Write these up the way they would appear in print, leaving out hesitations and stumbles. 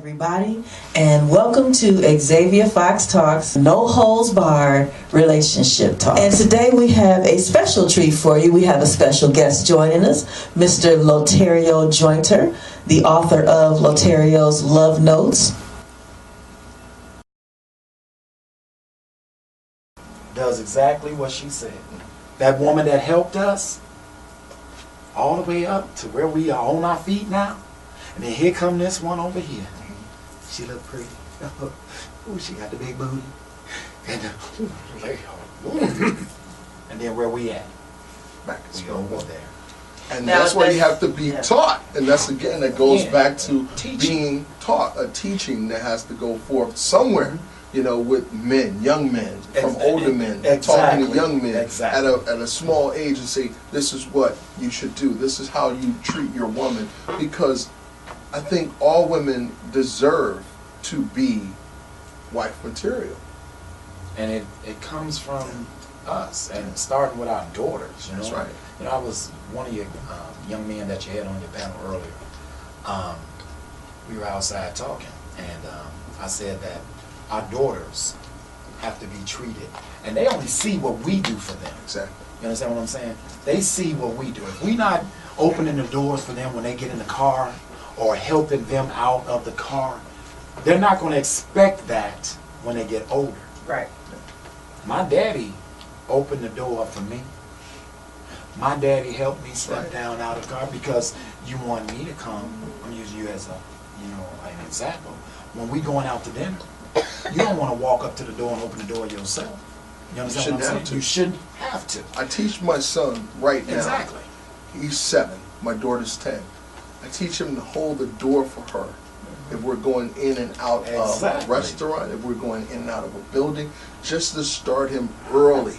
everybody, and welcome to Xavia Fox Talks No Holds Barred Relationship Talk. And today we have a special treat for you. We have a special guest joining us, Mr. Lotario Jointer, the author of Lotario's Love Notes. Does exactly what she said. That woman that helped us all the way up to where we are on our feet now. And then here come this one over here. She look pretty. Ooh, she got the big booty. And, and then where we at? Back to We square over one. there. And Now, that's why you have to be taught. And that's again, that goes back to Teaching. being taught, a teaching that has to go forth somewhere, you know, with men, young men, from older men, talking to young men at a small age and say, this is what you should do. This is how you treat your woman. Because I think all women deserve to be wife material. And it comes from us, and starting with our daughters. You know? That's right. You know, I was one of your young men that you had on your panel earlier. We were outside talking, and I said that our daughters have to be treated, and they only see what we do for them. Exactly. You understand what I'm saying? They see what we do. If we're not opening the doors for them when they get in the car or helping them out of the car, they're not going to expect that when they get older. Right. My daddy opened the door for me. My daddy helped me step down out of the car because you want me to come. I'm using you as an example. When we going out to dinner, you don't want to walk up to the door and open the door yourself. You understand what I'm saying? You shouldn't have to. I teach my son right now. Exactly. He's 7. My daughter's 10. I teach him to hold the door for her. If we're going in and out of a restaurant, if we're going in and out of a building, just to start him early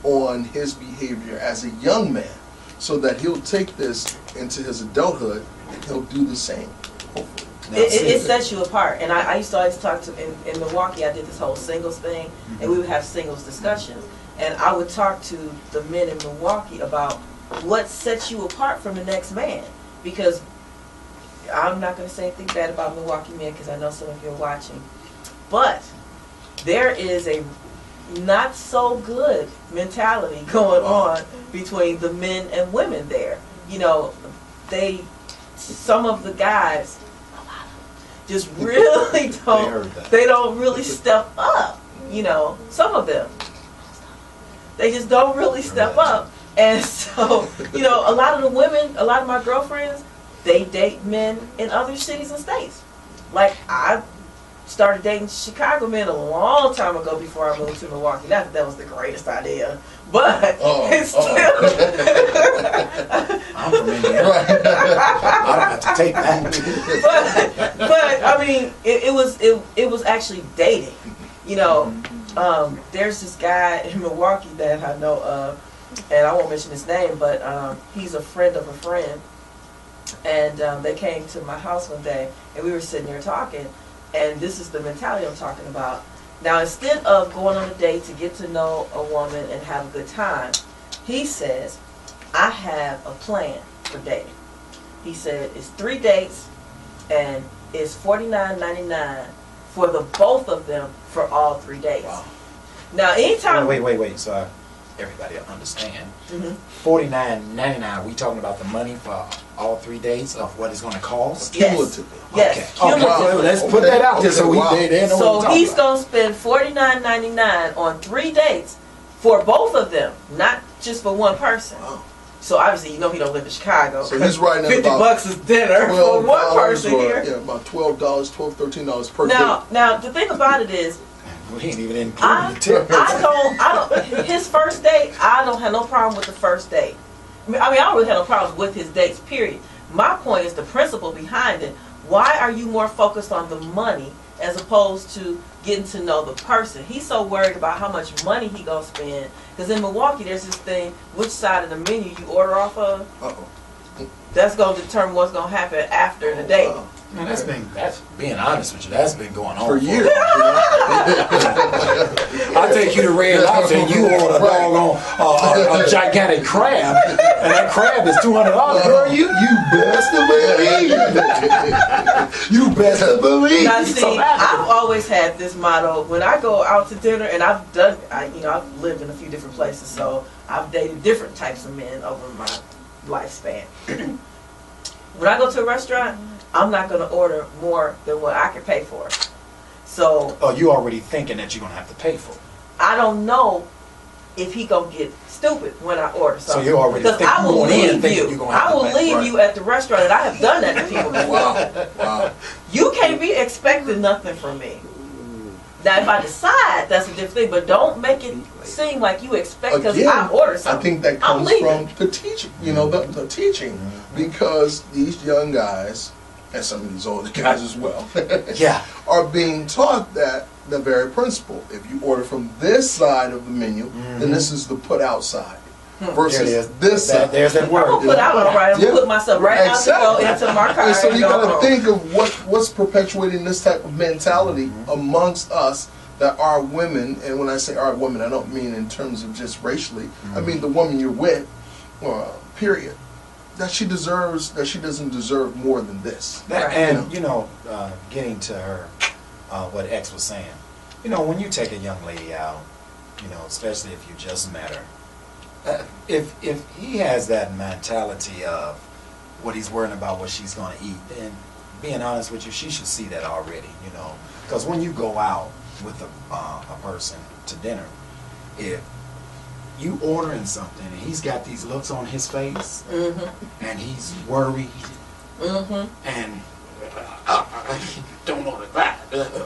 on his behavior as a young man, so that he'll take this into his adulthood and he'll do the same, hopefully. It sets you apart. And I used to always talk to, in Milwaukee, I did this whole singles thing, and we would have singles discussions. And I would talk to the men in Milwaukee about what sets you apart from the next man. Because I'm not going to say anything bad about Milwaukee men, because I know some of you are watching. But there is a not so good mentality going on between the men and women there. You know, some of the guys just really don't really step up. You know, some of them, they just don't really step up. And so, you know, a lot of the women, a lot of my girlfriends, they date men in other cities and states. Like, I started dating Chicago men a long time ago before I moved to Milwaukee. Not that that was the greatest idea, but it's still. I'm from Indiana. I don't have to take that. but I mean, it was actually dating. You know, there's this guy in Milwaukee that I know of, and I won't mention his name, but he's a friend of a friend. And they came to my house one day, and we were sitting there talking, and this is the mentality I'm talking about. Now, instead of going on a date to get to know a woman and have a good time, he says, I have a plan for dating. He said, it's 3 dates, and it's $49.99 for the both of them for all 3 days. Wow. Now, anytime... Wait. So everybody will understand. $49.99, we talking about the money for all 3 days of what it's going to cost? Yes. Yes. Okay. Well, let's put that out there so they know so what he's going to spend $49.99 on 3 dates for both of them, not just for one person. Wow. So obviously, you know, he don't live in Chicago. So he's writing at $50 is dinner for one person here. Yeah, about $12, $13 per day. Now the thing about it is, we ain't even including the tip. I don't. His first date, I don't have no problem with the first date. I mean, I don't really have no problems with his dates. Period. My point is the principle behind it. Why are you more focused on the money as opposed to getting to know the person? He's so worried about how much money he gonna spend. Because in Milwaukee, there's this thing: which side of the menu you order off of. That's gonna determine what's gonna happen after the date. Man, that's being honest with you. That's been going on For years. I take you to Red Lobster and you order a doggone a gigantic crab, and that crab is $200. Girl, you best to believe. You best to believe. Now, see, I've always had this motto when I go out to dinner, and I've lived in a few different places, so I've dated different types of men over my lifespan. When I go to a restaurant, I'm not going to order more than what I can pay for. So. Oh, you already thinking that you're going to have to pay for it. I don't know if he going to get stupid when I order something. So you already think I will leave you. I will leave you at the restaurant, and I have done that to people before. Wow. You can't be expecting nothing from me. Now, if I decide, that's a different thing, but don't make it seem like you expect because I ordered something. I think that comes from the teaching, the teaching, because these young guys, and some of these older guys as well, are being taught that the very principle. If you order from this side of the menu, then this is the put out side. Versus this side. There's that word. I'm going to put out all right. I'm going to put myself right out to go into my car. And so you got to think of what's perpetuating this type of mentality amongst us that are women. And when I say are women, I don't mean in terms of just racially. I mean the woman you're with, period. That she doesn't deserve more than this. And getting to her, what X was saying. When you take a young lady out, especially if you just met her, if he has that mentality of what he's worrying about, what she's going to eat, then being honest with you, she should see that already. Because when you go out with a person to dinner, if you ordering something and he's got these looks on his face and he's worried and don't order that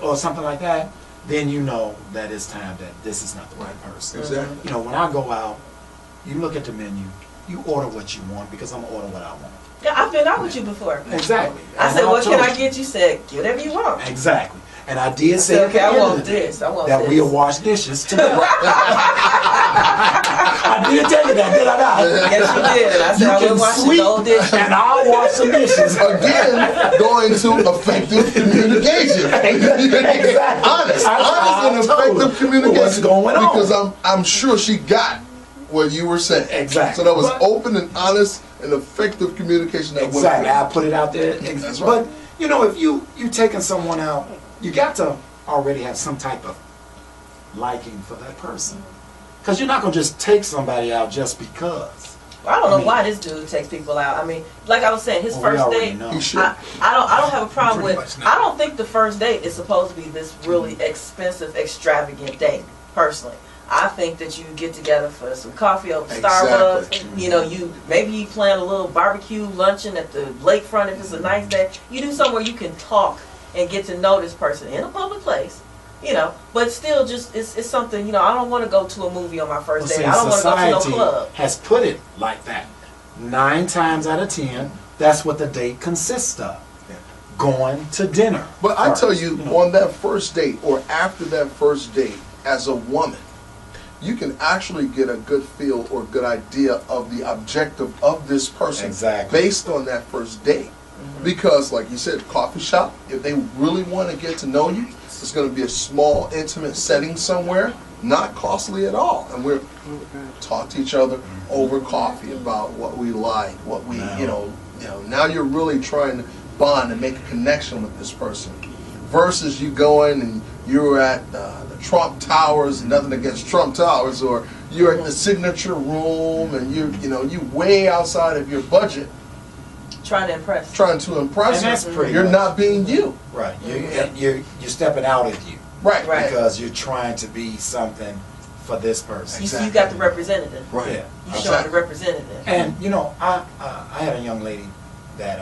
or something like that, then you know that it's time that this is not the right person. Exactly. When I go out, you look at the menu, you order what you want because I'm going to order what I want. Yeah, I've been out with you before. Exactly. I said, what can I get? You said, get whatever you want. Exactly. And I did say okay, I want this. that we'll wash dishes together. I did tell you that, did I not? Yes, you did. I said I will wash the old dishes. And I'll wash some dishes. Again, going to effective communication. Exactly. Honest and effective communication. What's going on? Because I'm sure she got what you were saying. Exactly. So that was open and honest and effective communication. That exactly. I put it out there. That's right. But if you taking someone out, you got to already have some type of liking for that person. Because you're not going to just take somebody out just because. I don't know why this dude takes people out. I mean, like I was saying, his first date, I don't have a problem with, I don't think the first date is supposed to be this really expensive, extravagant date, personally. I think that you get together for some coffee over Starbucks. Maybe you plan a little barbecue luncheon at the lakefront if it's a nice day. You do somewhere you can talk and get to know this person in a public place, but still just, it's something, I don't want to go to a movie on my first date. I don't want to go to no club. Has put it like that. 9 times out of 10, that's what the date consists of. Going to dinner. But I tell you, on that first date or after that first date, as a woman, you can actually get a good feel or good idea of the objective of this person based on that first date. Because, like you said, coffee shop, if they really want to get to know you, it's going to be a small, intimate setting somewhere, not costly at all. And we're talk to each other over coffee about what we like, what we, now you're really trying to bond and make a connection with this person. Versus you going and you're at the Trump Towers, nothing against Trump Towers, or you're at the Signature Room and you way outside of your budget. Trying to impress. And that's you're not being you. Right. You're stepping out of you. Right. Because you're trying to be something for this person. You got the representative. Right. Yeah. You showing the representative. And I had a young lady that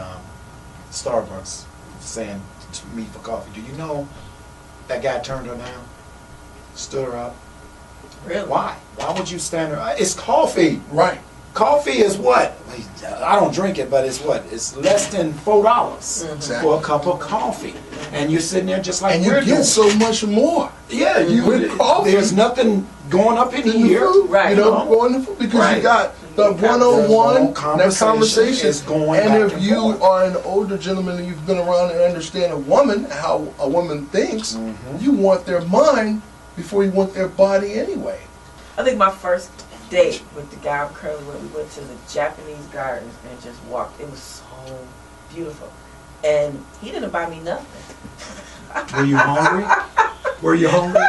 Starbucks saying to me for coffee. Do you know that guy turned her down? Stood her up. Really? Why? Why would you stand her? It's coffee. Right. Coffee is what? I don't drink it, but it's what? It's less than $4 for a cup of coffee. And you're sitting there just like and you get so much more. Yeah, with coffee. There's nothing going up in here. Going to food, because you got The one-on-one, that conversation is going and back if you forth. are an older gentleman and you've been around and understand a woman, how a woman thinks, you want their mind before you want their body anyway. I think my first date with the guy I'm currently with, we went to the Japanese gardens and just walked. It was so beautiful. And he didn't buy me nothing. Were you hungry? Were you hungry?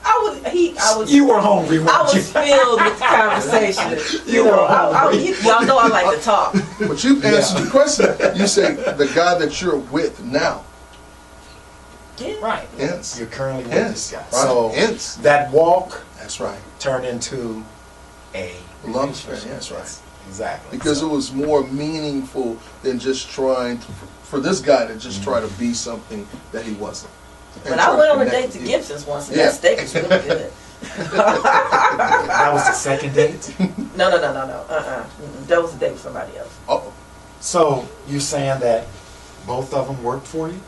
I was. You were hungry, weren't I you? was filled with conversation. You were hungry. Y'all know I like to talk. But you've answered the question. You say the guy that you're with now. Yeah. Right. Yes. You're currently with Yes. this guy. Right. So Yes. that walk That's right. turned into a Love affair. relationship. That's right. Exactly. Because So- it was more meaningful than just trying to, for this guy to just try to be something that he wasn't. And But try I to went on a connect date with to you. Gibson's once, and Yeah. that steak was really good. That was the second date? No. That was a date with somebody else. Uh-oh. So you're saying that both of them worked for you?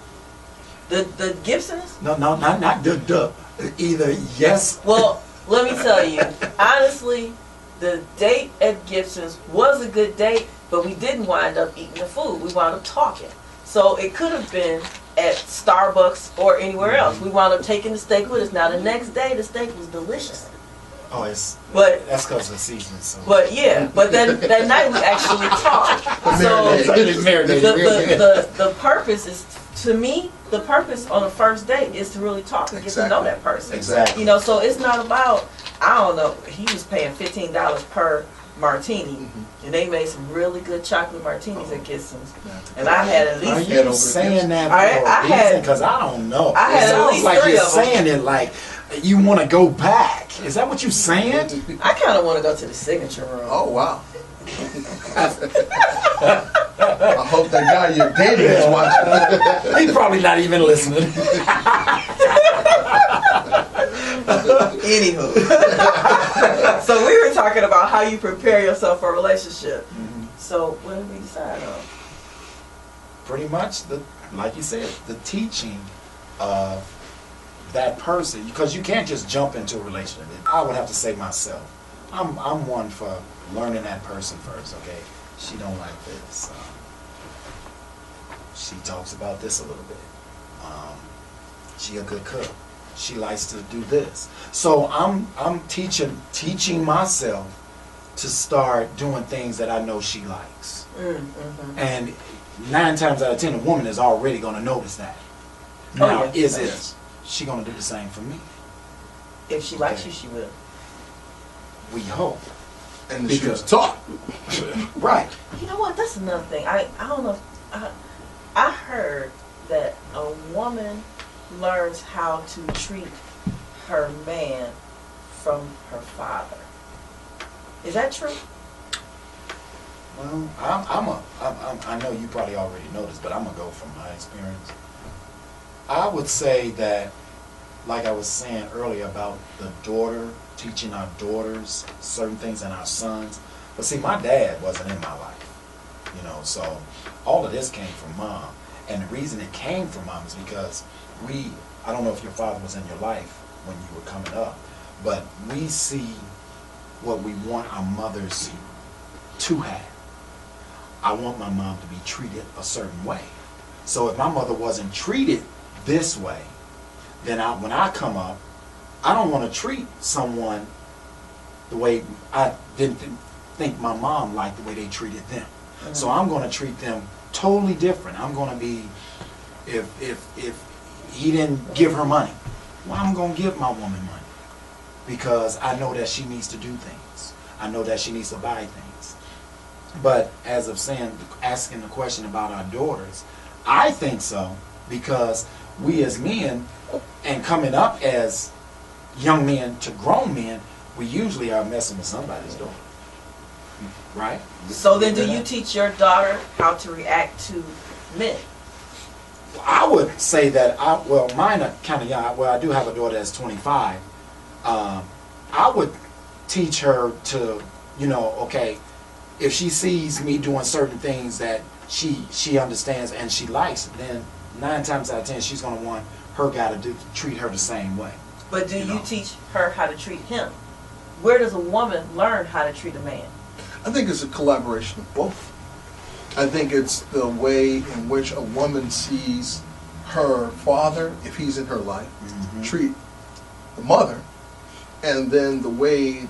The Gibsons? No, not duh. Either yes. Well, let me tell you, honestly, the date at Gibson's was a good date, but we didn't wind up eating the food. We wound up talking. So it could have been at Starbucks or anywhere else. We wound up taking the steak with us. Now the next day, the steak was delicious. Oh, it's. But that's because of the season. So. But yeah, but then that night we actually talked. So the purpose is, to me, the purpose on the first date is to really talk and get to know that person. Exactly. You know, so it's not about, I don't know, he was paying $15 per martini, and they made some really good chocolate martinis at Gibson's, and I had at Are least. you saying that I for a reason? had- Because I don't know. I had it at sounds least like 3 you're of them. saying it like you want to go back. Is that what you're saying? I kind of want to go to the signature room. Oh, wow. I hope that guy you're dating is watching. He's probably not even listening. Anywho, so we were talking about how you prepare yourself for a relationship. So what did we decide on? Pretty much, like you said, the teaching of that person, because you can't just jump into a relationship. I would have to say myself, I'm one for learning that person first. Okay, she don't like this. She talks about this a little bit. She a good cook. She likes to do this. So I'm teaching myself to start doing things that I know she likes. And 9 times out of 10, a woman is already going to notice that. Now, is she going to do the same for me? If she likes you, she will. We hope. And she was taught. Right. You know what? That's another thing. I don't know. I heard that a woman learns how to treat her man from her father. Is that true? Well, I know you probably already know this, but I'm gonna go from my experience. I would say that, like I was saying earlier about the daughter, teaching our daughters certain things and our sons. But see, my dad wasn't in my life, you know, so all of this came from mom. And the reason it came from mom is because I don't know if your father was in your life when you were coming up, but we see what we want our mothers to have. I want my mom to be treated a certain way. So if my mother wasn't treated this way, then when I come up, I don't want to treat someone the way I didn't think my mom liked the way they treated them. So I'm going to treat them totally different. I'm going to be, if he didn't give her money, well, I'm going to give my woman money because I know that she needs to do things. I know that she needs to buy things. But as of saying, asking the question about our daughters, I think so because we as men and coming up as young men to grown men, we usually are messing with somebody's daughter. Right? So then do you teach your daughter how to react to men? I would say that, mine are kind of young. Well, I do have a daughter that's 25. I would teach her to, okay, if she sees me doing certain things that she understands and she likes, then 9 times out of 10, she's going to want her guy to treat her the same way. But do you teach her how to treat him? Where does a woman learn how to treat a man? I think it's a collaboration of both. I think it's the way in which a woman sees her father, if he's in her life, treat the mother, and then the way